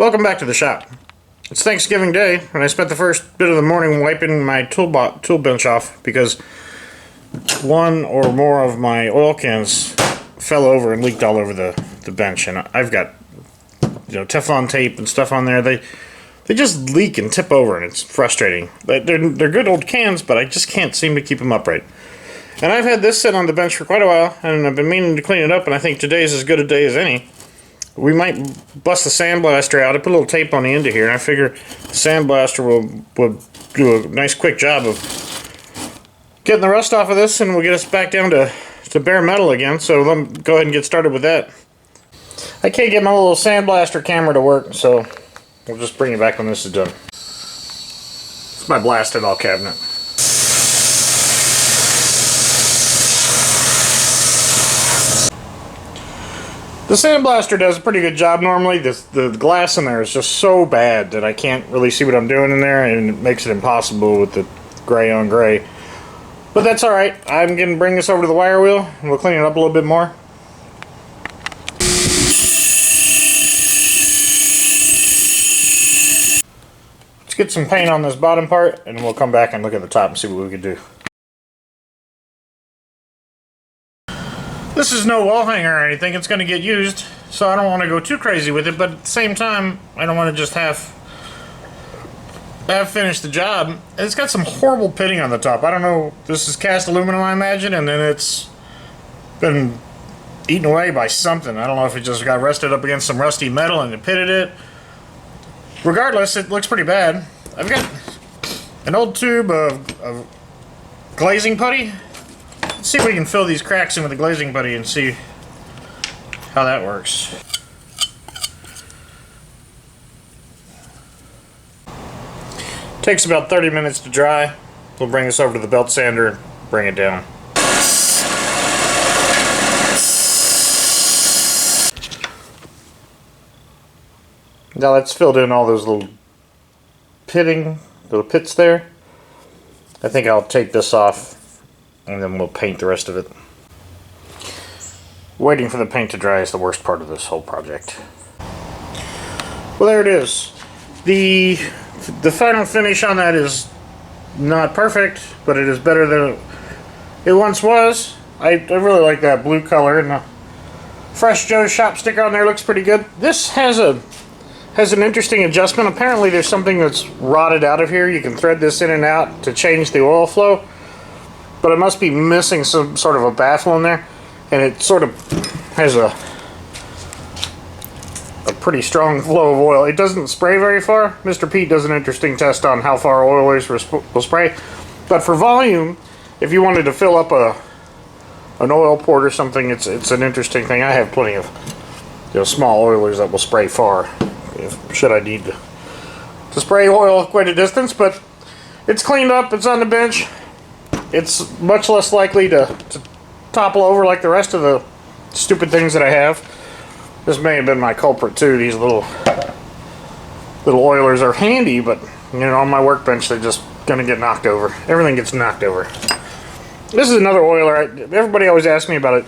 Welcome back to the shop. It's Thanksgiving Day, and I spent the first bit of the morning wiping my tool bench off because one or more of my oil cans fell over and leaked all over the bench, and I've got Teflon tape and stuff on there. They just leak and tip over, and it's frustrating. But they're good old cans, but I just can't seem to keep them upright. And I've had this sit on the bench for quite a while, and I've been meaning to clean it up, and I think today's as good a day as any. We might bust the sandblaster out. I put a little tape on the end of here, and I figure the sandblaster will do a nice quick job of getting the rust off of this, and we'll get us back down to bare metal again. So let me go ahead and get started with that. I can't get my little sandblaster camera to work, so we'll just bring it back when this is done. It's my blasted all cabinet. The sandblaster does a pretty good job normally. The glass in there is just so bad that I can't really see what I'm doing in there, and it makes it impossible with the gray on gray. But that's alright. I'm going to bring this over to the wire wheel, and we'll clean it up a little bit more. Let's get some paint on this bottom part, and we'll come back and look at the top and see what we can do. This is no wall hanger or anything. It's going to get used, so I don't want to go too crazy with it, but at the same time, I don't want to just have finished the job. It's got some horrible pitting on the top. I don't know, this is cast aluminum, I imagine, and then it's been eaten away by something. I don't know if it just got rusted up against some rusty metal and it pitted it. Regardless, it looks pretty bad. I've got an old tube of glazing putty. Let's see if we can fill these cracks in with the glazing putty and see how that works. Takes about 30 minutes to dry. We'll bring this over to the belt sander and bring it down. Now that's filled in all those little pits there. I think I'll take this off and then we'll paint the rest of it. Waiting for the paint to dry is the worst part of this whole project. Well, there it is. The final finish on that is not perfect, but it is better than it once was. I really like that blue color, and the Fresh Joe's shop sticker on there looks pretty good. This has an interesting adjustment. Apparently there's something that's rotted out of here. You can thread this in and out to change the oil flow, but it must be missing some sort of a baffle in there, and it sort of has a pretty strong flow of oil. It doesn't spray very far. Mr. Pete does an interesting test on how far oilers will spray, but for volume, if you wanted to fill up an oil port or something, it's an interesting thing. I have plenty of small oilers that will spray far should I need to spray oil quite a distance, but it's cleaned up, it's on the bench. It's much less likely to topple over like the rest of the stupid things that I have. This may have been my culprit too. These little oilers are handy, but on my workbench they're just gonna get knocked over. Everything gets knocked over. This is another oiler. Everybody always asks me about it.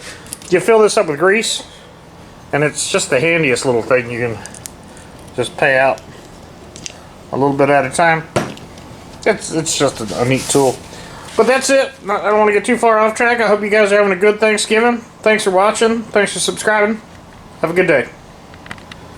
You fill this up with grease, and it's just the handiest little thing. You can just pay out a little bit at a time. It's just a neat tool. But that's it. I don't want to get too far off track. I hope you guys are having a good Thanksgiving. Thanks for watching. Thanks for subscribing. Have a good day.